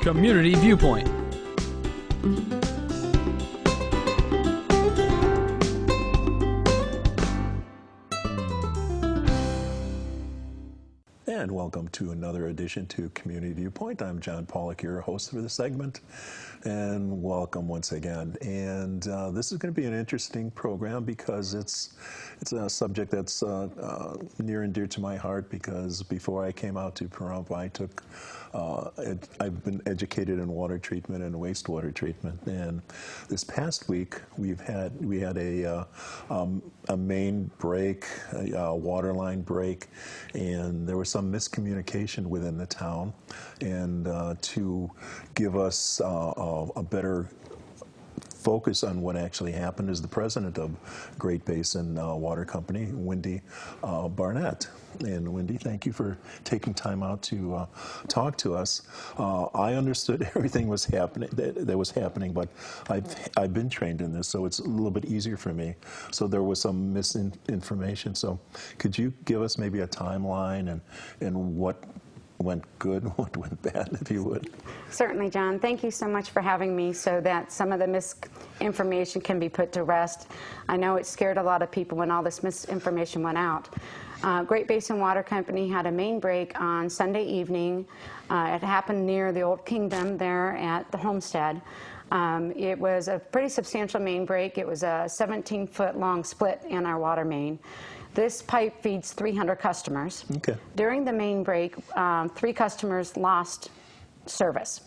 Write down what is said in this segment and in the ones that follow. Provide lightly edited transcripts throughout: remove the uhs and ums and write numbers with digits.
Community Viewpoint. And welcome to another edition to Community Viewpoint. I'm John Pawlak, your host for the segment, and welcome once again. And this is going to be an interesting program because it's a subject that's near and dear to my heart, because before I came out to Pahrump, I've been educated in water treatment and wastewater treatment. And this past week we had a main break, a water line break, and there was some miscommunication within the town. And to give us a better focus on what actually happened is the president of Great Basin Water Company, Wendy Barnett. And Wendy, thank you for taking time out to talk to us. I understood everything was happening that was happening, but I've been trained in this, so it's a little bit easier for me. So there was some misinformation. So could you give us maybe a timeline and what went good, what went bad, if you would? Certainly, John. Thank you so much for having me so that some of the misinformation can be put to rest. I know it scared a lot of people when all this misinformation went out. Great Basin Water Company had a main break on Sunday evening. It happened near the Old Kingdom there at the Homestead. It was a pretty substantial main break. It was a 17-foot long split in our water main. This pipe feeds 300 customers. Okay. During the main break, 3 customers lost service.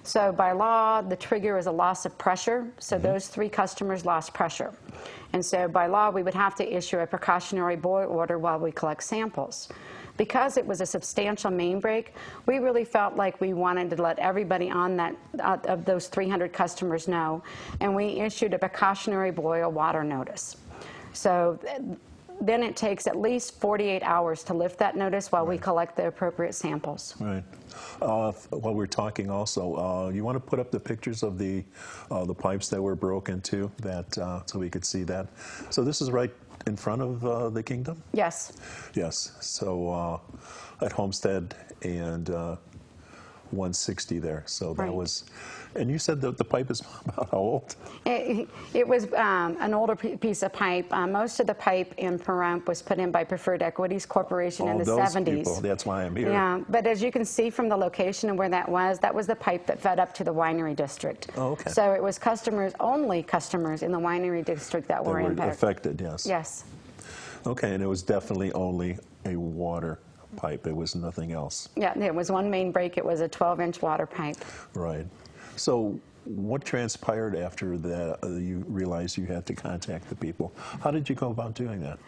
So by law, the trigger is a loss of pressure. So those 3 customers lost pressure. And so by law, we would have to issue a precautionary boil order while we collect samples. Because it was a substantial main break, we really felt like we wanted to let everybody on that, of those 300 customers know, and we issued a precautionary boil water notice. So then it takes at least 48 hours to lift that notice while we collect the appropriate samples. Right. While we're talking also, you want to put up the pictures of the pipes that were broken too, so we could see that. So this is right in front of the Kingdom? Yes. Yes. So at Homestead and 160 there. So that was, and you said that the pipe is about how old? It was an older piece of pipe. Most of the pipe in Pahrump was put in by Preferred Equities Corporation in the 70s. People. That's why I'm here. Yeah, but as you can see from the location and where that was the pipe that fed up to the winery district. Oh, okay. So it was only customers in the winery district that were impacted. Affected, yes. Yes. Okay, and it was definitely only a water pipe. It was nothing else. Yeah, it was one main break. It was a 12-inch water pipe. Right. So what transpired after that? You realized you had to contact the people. How did you go about doing that?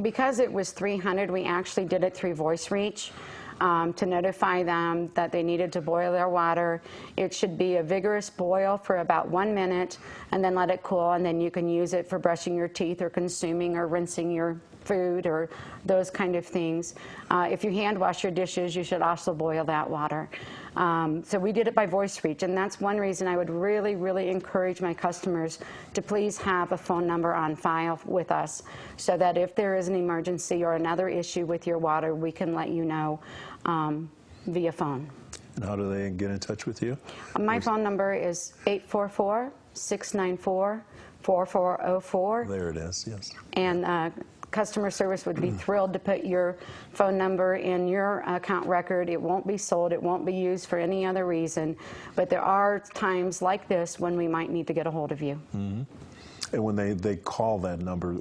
Because it was 300, we actually did it through voice reach to notify them that they needed to boil their water. It should be a vigorous boil for about 1 minute, and then let it cool, and then you can use it for brushing your teeth or consuming or rinsing your food or those kind of things. If you hand wash your dishes, you should also boil that water. So we did it by voice reach, and that's one reason I would really, really encourage my customers to please have a phone number on file with us so that if there is an emergency or another issue with your water, we can let you know via phone. And how do they get in touch with you? My phone number is 844-694-4404. There it is, yes. And customer service would be thrilled to put your phone number in your account record. It won't be sold. It won't be used for any other reason. But there are times like this when we might need to get a hold of you. Mm-hmm. And when they call that number,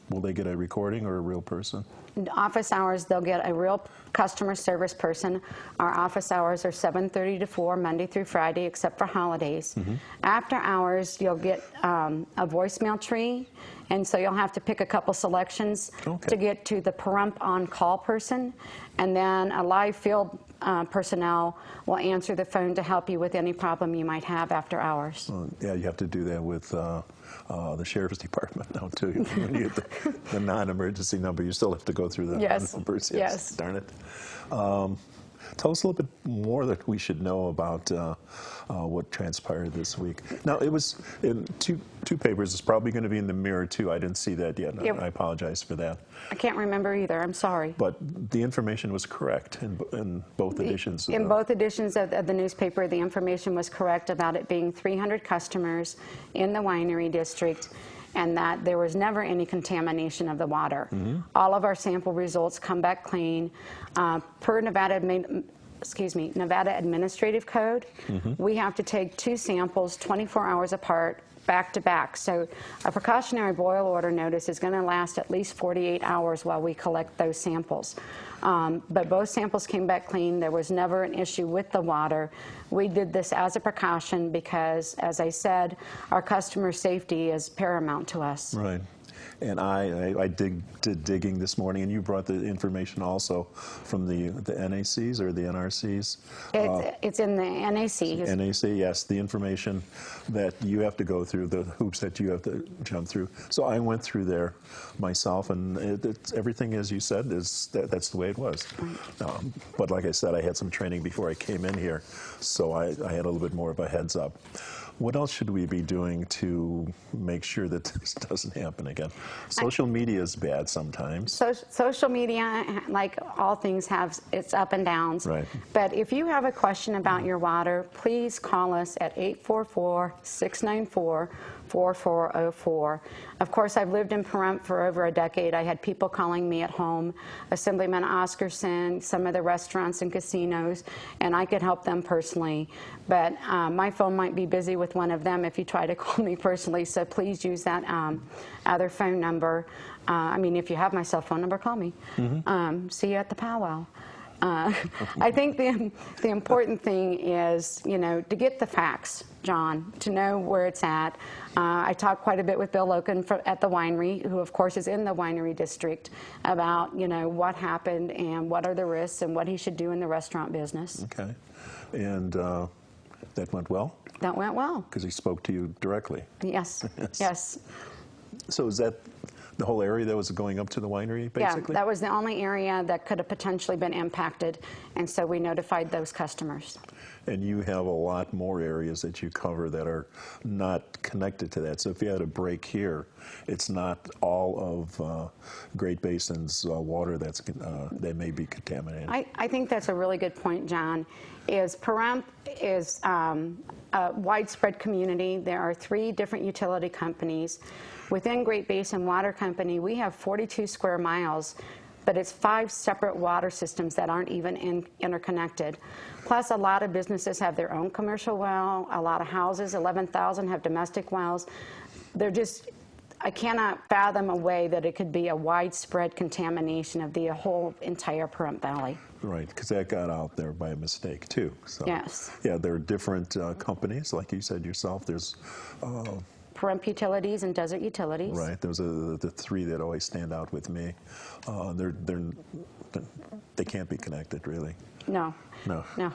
will they get a recording or a real person? Office hours, they'll get a real customer service person. Our office hours are 7:30 to 4, Monday through Friday, except for holidays. Mm-hmm. After hours, you'll get a voicemail tree, and so you'll have to pick a couple selections to get to the Pahrump on-call person, and then a live field personnel will answer the phone to help you with any problem you might have after hours. Yeah, you have to do that with the Sheriff's Department now, too. When you get the non-emergency number, you still have to go through the numbers. Yes. Darn it. Tell us a little bit more that we should know about what transpired this week. Now, it was in two papers. It's probably going to be in the Mirror, too. I didn't see that yet. Yep. I apologize for that. I can't remember either. I'm sorry. But the information was correct in both editions. In both editions of the newspaper, the information was correct about it being 300 customers in the winery district, and that there was never any contamination of the water. All of our sample results come back clean. Per Nevada Administrative Code, we have to take 2 samples 24 hours apart, back to back. So a precautionary boil order notice is going to last at least 48 hours while we collect those samples. But both samples came back clean. There was never an issue with the water. We did this as a precaution because, as I said, our customer safety is paramount to us. Right. And I did digging this morning, and you brought the information also from the NACs or the NRCs? It's in the NAC. NAC, yes, the information that you have to go through, the hoops that you have to jump through. So I went through there myself, and everything, as you said, that's the way it was. Right. But like I said, I had some training before I came in here, so I had a little bit more of a heads up. What else should we be doing to make sure that this doesn't happen again? Social media is bad sometimes. Social media, like all things, have its up and downs. Right. But if you have a question about your water, please call us at 844-694-4404. Of course, I've lived in Pahrump for over a decade. I had people calling me at home, Assemblyman Oscarson, some of the restaurants and casinos, and I could help them personally. But my phone might be busy with one of them if you try to call me personally, so please use that other phone number. I mean, if you have my cell phone number, call me. See you at the powwow. I think the important thing is, to get the facts, John, to know where it's at. I talked quite a bit with Bill Loken at the winery, who of course is in the winery district, about, what happened and what are the risks and what he should do in the restaurant business. Okay. And that went well? That went well. Because he spoke to you directly? Yes. Yes. So is that the whole area that was going up to the winery, basically? Yeah, that was the only area that could have potentially been impacted, and so we notified those customers. And you have a lot more areas that you cover that are not connected to that. So if you had a break here, it's not all of Great Basin's water that may be contaminated. I think that's a really good point, John. Pahrump is a widespread community. There are 3 different utility companies. Within Great Basin Water Company, we have 42 square miles, but it's 5 separate water systems that aren't even interconnected. Plus, a lot of businesses have their own commercial well, a lot of houses, 11,000 have domestic wells. I cannot fathom a way that it could be a widespread contamination of the whole entire Pahrump Valley. Right, because that got out there by mistake, too. So, yes. Yeah, there are different companies, like you said yourself. There's Pahrump Utilities and Desert Utilities. Right, those are the 3 that always stand out with me. They can't be connected, really. No. No. No.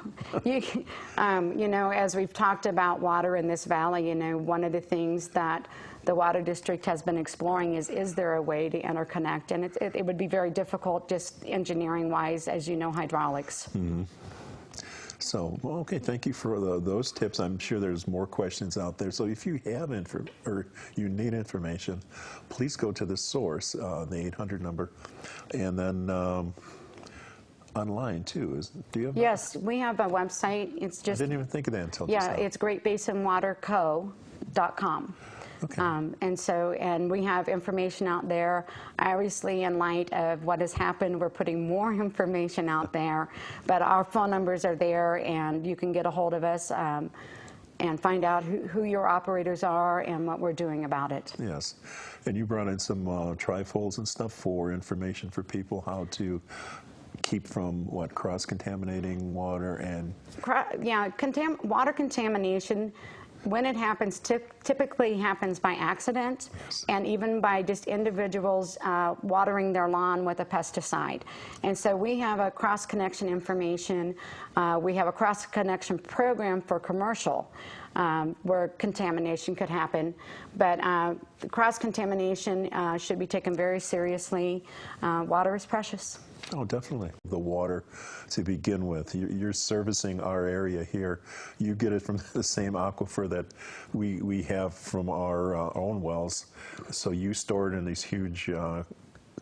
As we've talked about water in this valley, one of the things that the Water District has been exploring is there a way to interconnect? And it would be very difficult just engineering-wise, as you know, hydraulics. So, well, okay, thank you for those tips. I'm sure there's more questions out there. So if you have or you need information, please go to the source, the 800 number, and then online too. Do you have? Yes, we have a website. It's just. I didn't even think of that until just now. Yeah, it's greatbasinwaterco.com. Okay. And we have information out there. Obviously, in light of what has happened, we're putting more information out there. But our phone numbers are there, and you can get a hold of us and find out who your operators are and what we're doing about it. Yes. And you brought in some trifolds and stuff for information for people how to keep from cross-contaminating water and... Yeah, water contamination, when it happens, typically happens by accident, yes, and even by just individuals watering their lawn with a pesticide. And so we have a cross-connection information. We have a cross-connection program for commercial where contamination could happen, but the cross-contamination should be taken very seriously. Water is precious. Oh, definitely. The water to begin with. You're servicing our area here. You get it from the same aquifer that we have from our own wells. So you store it in these huge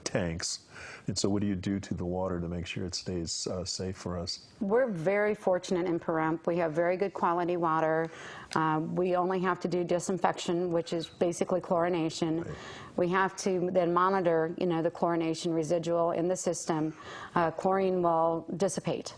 tanks. And so what do you do to the water to make sure it stays safe for us? We're very fortunate in Pahrump. We have very good quality water. We only have to do disinfection, which is basically chlorination. Right. We have to then monitor, the chlorination residual in the system. Chlorine will dissipate.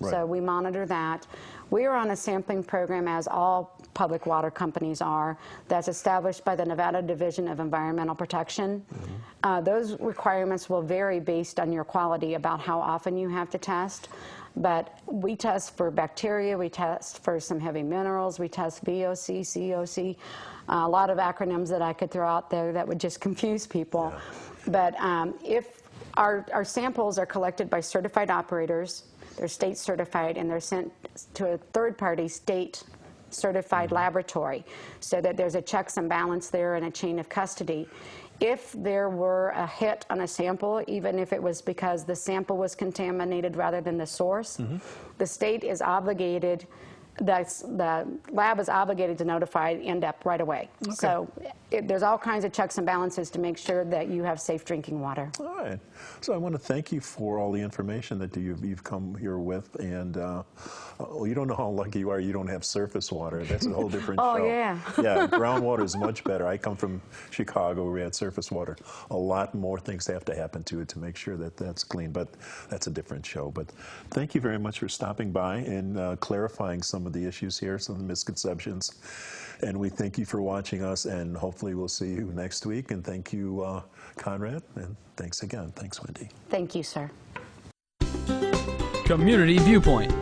Right. So we monitor that. We are on a sampling program, as all public water companies are, that's established by the Nevada Division of Environmental Protection. Mm-hmm. Those requirements will vary based on your quality about how often you have to test. But we test for bacteria, we test for some heavy minerals, we test VOC, COC, a lot of acronyms that I could throw out there that would just confuse people. Yeah. But if our samples are collected by certified operators, they're state certified, and they're sent to a third-party state certified laboratory, so that there's a checks and balance there and a chain of custody. If there were a hit on a sample, even if it was because the sample was contaminated rather than the source, the state is obligated, the lab is obligated to notify INDEP right away. Okay. So there's all kinds of checks and balances to make sure that you have safe drinking water. All right. So I want to thank you for all the information that you've come here with. And you don't know how lucky you are. You don't have surface water. That's a whole different show. Oh, yeah. Yeah, groundwater is much better. I come from Chicago where we had surface water. A lot more things have to happen to it to make sure that that's clean. But that's a different show. But thank you very much for stopping by and clarifying some of the issues here, some of the misconceptions. And we thank you for watching us, and hopefully we'll see you next week. And thank you, Conrad, and thanks again. Thanks, Wendy. Thank you, sir. Community Viewpoint.